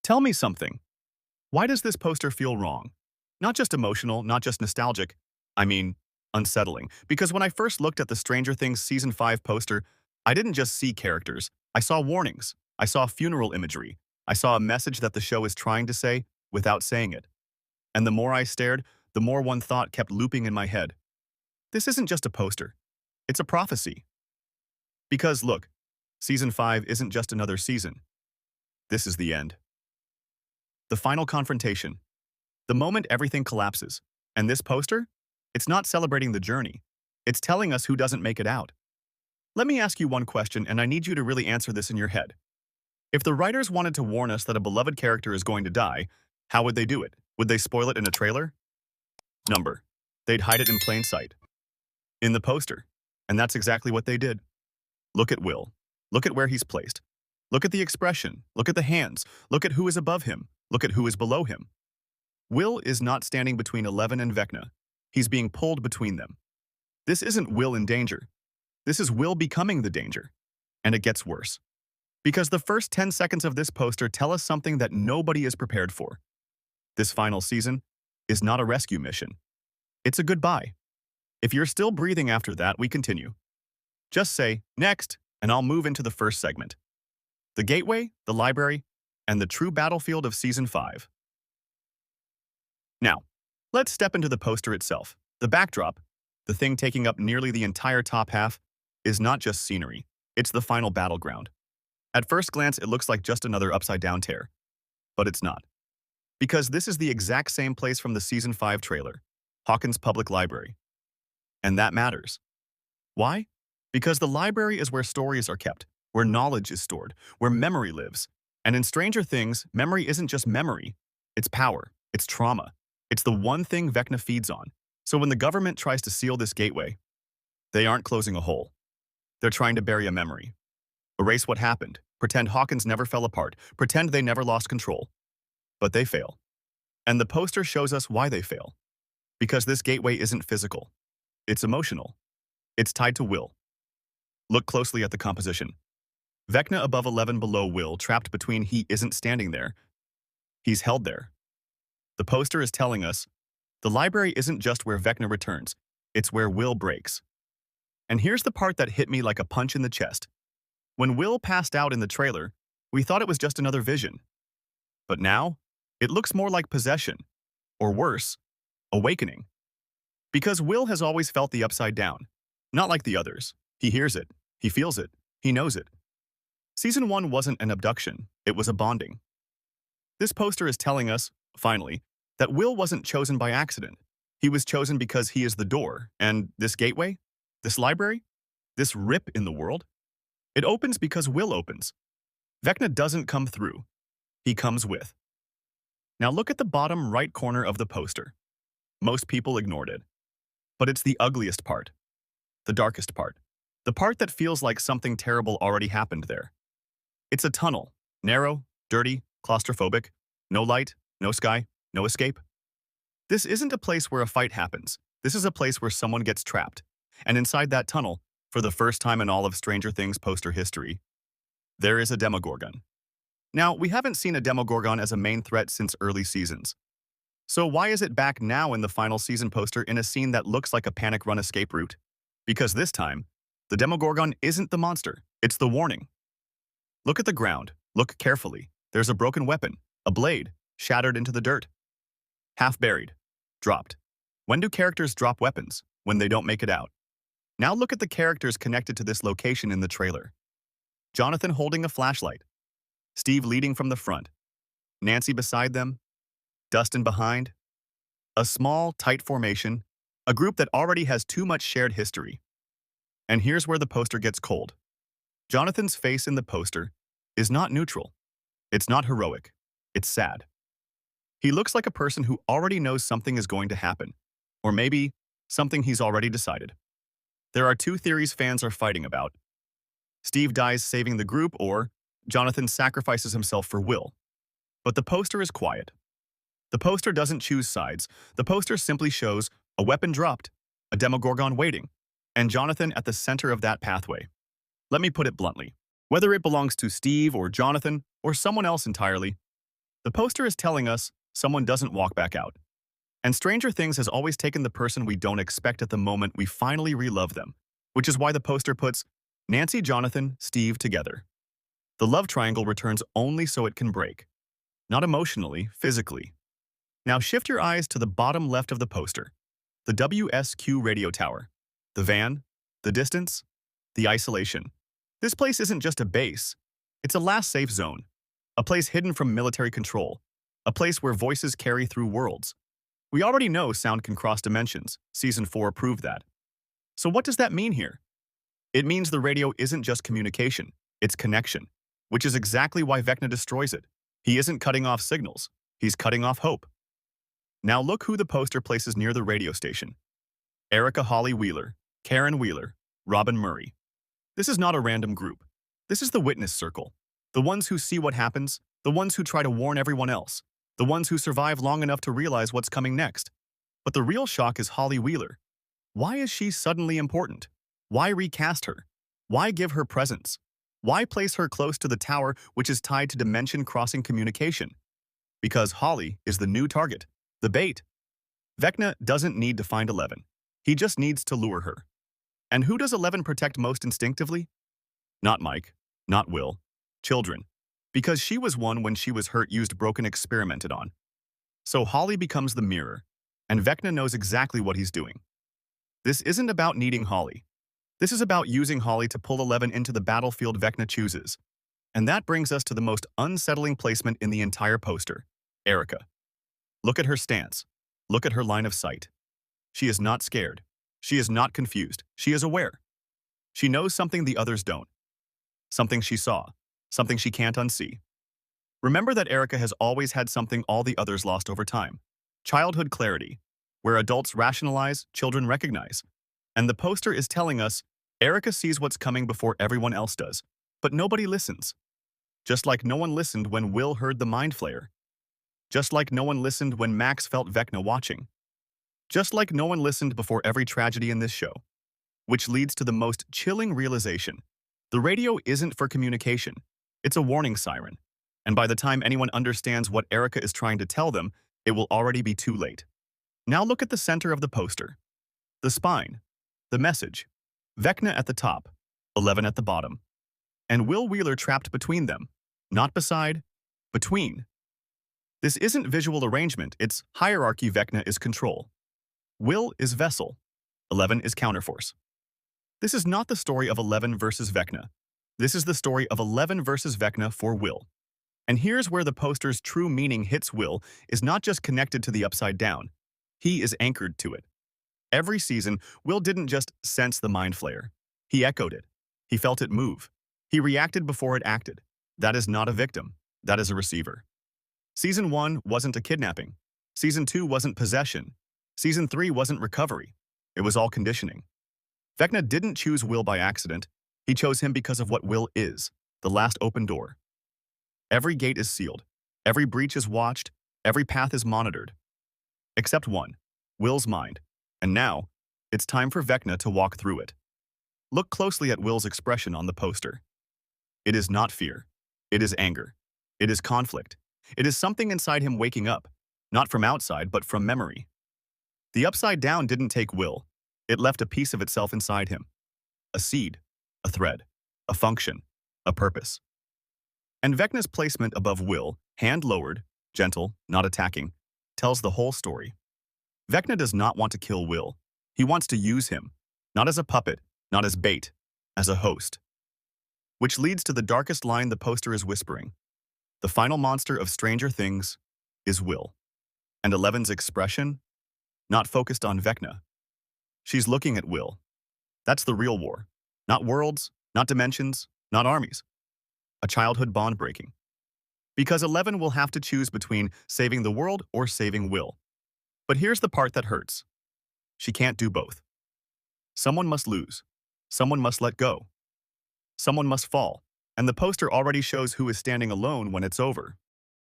Tell me something. Why does this poster feel wrong? Not just emotional, not just nostalgic. I mean, unsettling. Because when I first looked at the Stranger Things Season 5 poster, I didn't just see characters. I saw warnings. I saw funeral imagery. I saw a message that the show is trying to say without saying it. And the more I stared, the more one thought kept looping in my head. This isn't just a poster. It's a prophecy. Because look, Season 5 isn't just another season. This is the end. The final confrontation. The moment everything collapses. And this poster? It's not celebrating the journey. It's telling us who doesn't make it out. Let me ask you one question, and I need you to really answer this in your head. If the writers wanted to warn us that a beloved character is going to die, how would they do it? Would they spoil it in a trailer? Number. They'd hide it in plain sight. In the poster. And that's exactly what they did. Look at Will. Look at where he's placed. Look at the expression. Look at the hands. Look at who is above him. Look at who is below him. Will is not standing between Eleven and Vecna. He's being pulled between them. This isn't Will in danger. This is Will becoming the danger. And it gets worse. Because the first 10 seconds of this poster tell us something that nobody is prepared for. This final season is not a rescue mission. It's a goodbye. If you're still breathing after that, we continue. Just say, next, and I'll move into the first segment. The gateway, the library, and the true battlefield of Season 5. Now, let's step into the poster itself. The backdrop, the thing taking up nearly the entire top half, is not just scenery. It's the final battleground. At first glance, it looks like just another upside-down tear. But it's not. Because this is the exact same place from the Season 5 trailer, Hawkins Public Library. And that matters. Why? Because the library is where stories are kept, where knowledge is stored, where memory lives. And in Stranger Things, memory isn't just memory. It's power. It's trauma. It's the one thing Vecna feeds on. So when the government tries to seal this gateway, they aren't closing a hole. They're trying to bury a memory. Erase what happened. Pretend Hawkins never fell apart. Pretend they never lost control. But they fail. And the poster shows us why they fail. Because this gateway isn't physical. It's emotional. It's tied to Will. Look closely at the composition. Vecna above 11 below Will, trapped between he isn't standing there. He's held there. The poster is telling us, the library isn't just where Vecna returns, it's where Will breaks. And here's the part that hit me like a punch in the chest. When Will passed out in the trailer, we thought it was just another vision. But now, it looks more like possession. Or worse, awakening. Because Will has always felt the upside down. Not like the others. He hears it. He feels it. He knows it. Season 1 wasn't an abduction. It was a bonding. This poster is telling us, finally, that Will wasn't chosen by accident. He was chosen because he is the door, and this gateway, this library, this rip in the world, it opens because Will opens. Vecna doesn't come through. He comes with. Now look at the bottom right corner of the poster. Most people ignored it. But it's the ugliest part. The darkest part. The part that feels like something terrible already happened there. It's a tunnel. Narrow, dirty, claustrophobic. No light, no sky, no escape. This isn't a place where a fight happens. This is a place where someone gets trapped. And inside that tunnel, for the first time in all of Stranger Things poster history, there is a Demogorgon. Now, we haven't seen a Demogorgon as a main threat since early seasons. So why is it back now in the final season poster in a scene that looks like a panic run escape route? Because this time, the Demogorgon isn't the monster, it's the warning. Look at the ground. Look carefully. There's a broken weapon, a blade, shattered into the dirt. Half buried. Dropped. When do characters drop weapons? When they don't make it out. Now look at the characters connected to this location in the trailer. Jonathan holding a flashlight. Steve leading from the front. Nancy beside them. Dustin behind. A small, tight formation. A group that already has too much shared history. And here's where the poster gets cold. Jonathan's face in the poster is not neutral. It's not heroic. It's sad. He looks like a person who already knows something is going to happen. Or maybe something he's already decided. There are two theories fans are fighting about. Steve dies saving the group, or Jonathan sacrifices himself for Will. But the poster is quiet. The poster doesn't choose sides. The poster simply shows a weapon dropped, a Demogorgon waiting, and Jonathan at the center of that pathway. Let me put it bluntly. Whether it belongs to Steve or Jonathan or someone else entirely, The poster is telling us someone doesn't walk back out. And Stranger Things has always taken the person we don't expect at the moment we finally re-love them, which is why the poster puts Nancy, Jonathan, Steve together. The love triangle returns only so it can break. Not emotionally, physically. Now shift your eyes to the bottom left of the poster. The WSQ radio tower. The van. The distance. The isolation. This place isn't just a base. It's a last safe zone. A place hidden from military control. A place where voices carry through worlds. We already know sound can cross dimensions. Season 4 proved that. So what does that mean here? It means the radio isn't just communication. It's connection. Which is exactly why Vecna destroys it. He isn't cutting off signals. He's cutting off hope. Now look who the poster places near the radio station. Erica Holly Wheeler, Karen Wheeler, Robin Murray. This is not a random group. This is the witness circle. The ones who see what happens, the ones who try to warn everyone else, the ones who survive long enough to realize what's coming next. But the real shock is Holly Wheeler. Why is she suddenly important? Why recast her? Why give her presence? Why place her close to the tower which is tied to dimension-crossing communication? Because Holly is the new target, the bait. Vecna doesn't need to find Eleven. He just needs to lure her. And who does Eleven protect most instinctively? Not Mike, not Will. Children. Because she was one when she was hurt, used, broken, experimented on. So Holly becomes the mirror, and Vecna knows exactly what he's doing. This isn't about needing Holly. This is about using Holly to pull Eleven into the battlefield Vecna chooses. And that brings us to the most unsettling placement in the entire poster, Erica. Look at her stance. Look at her line of sight. She is not scared. She is not confused. She is aware. She knows something the others don't. Something she saw. Something she can't unsee. Remember that Erica has always had something all the others lost over time. Childhood clarity. Where adults rationalize, children recognize. And the poster is telling us Erica sees what's coming before everyone else does. But nobody listens. Just like no one listened when Will heard the mind flayer. Just like no one listened when Max felt Vecna watching. Just like no one listened before every tragedy in this show. Which leads to the most chilling realization. The radio isn't for communication. It's a warning siren. And by the time anyone understands what Erica is trying to tell them, it will already be too late. Now look at the center of the poster. The spine. The message. Vecna at the top. 11 at the bottom. And Will Wheeler trapped between them. Not beside, between. This isn't visual arrangement, it's hierarchy. Vecna is control. Will is vessel. 11 is counterforce. This is not the story of 11 versus Vecna. This is the story of 11 versus Vecna for Will. And here's where the poster's true meaning hits. Will is not just connected to the upside down. He is anchored to it. Every season, Will didn't just sense the mind flayer. He echoed it. He felt it move. He reacted before it acted. That is not a victim. That is a receiver. Season 1 wasn't a kidnapping. Season 2 wasn't possession. Season 3 wasn't recovery. It was all conditioning. Vecna didn't choose Will by accident. He chose him because of what Will is, the last open door. Every gate is sealed. Every breach is watched. Every path is monitored. Except one, Will's mind. And now, it's time for Vecna to walk through it. Look closely at Will's expression on the poster. It is not fear. It is anger. It is conflict. It is something inside him waking up, not from outside, but from memory. The upside down didn't take Will. It left a piece of itself inside him. A seed, a thread, a function, a purpose. And Vecna's placement above Will, hand lowered, gentle, not attacking, tells the whole story. Vecna does not want to kill Will. He wants to use him, not as a puppet, not as bait, as a host. Which leads to the darkest line the poster is whispering. The final monster of Stranger Things is Will. And Eleven's expression? Not focused on Vecna. She's looking at Will. That's the real war. Not worlds, not dimensions, not armies. A childhood bond breaking. Because 11 will have to choose between saving the world or saving Will. But here's the part that hurts. She can't do both. Someone must lose. Someone must let go. Someone must fall. And the poster already shows who is standing alone when it's over.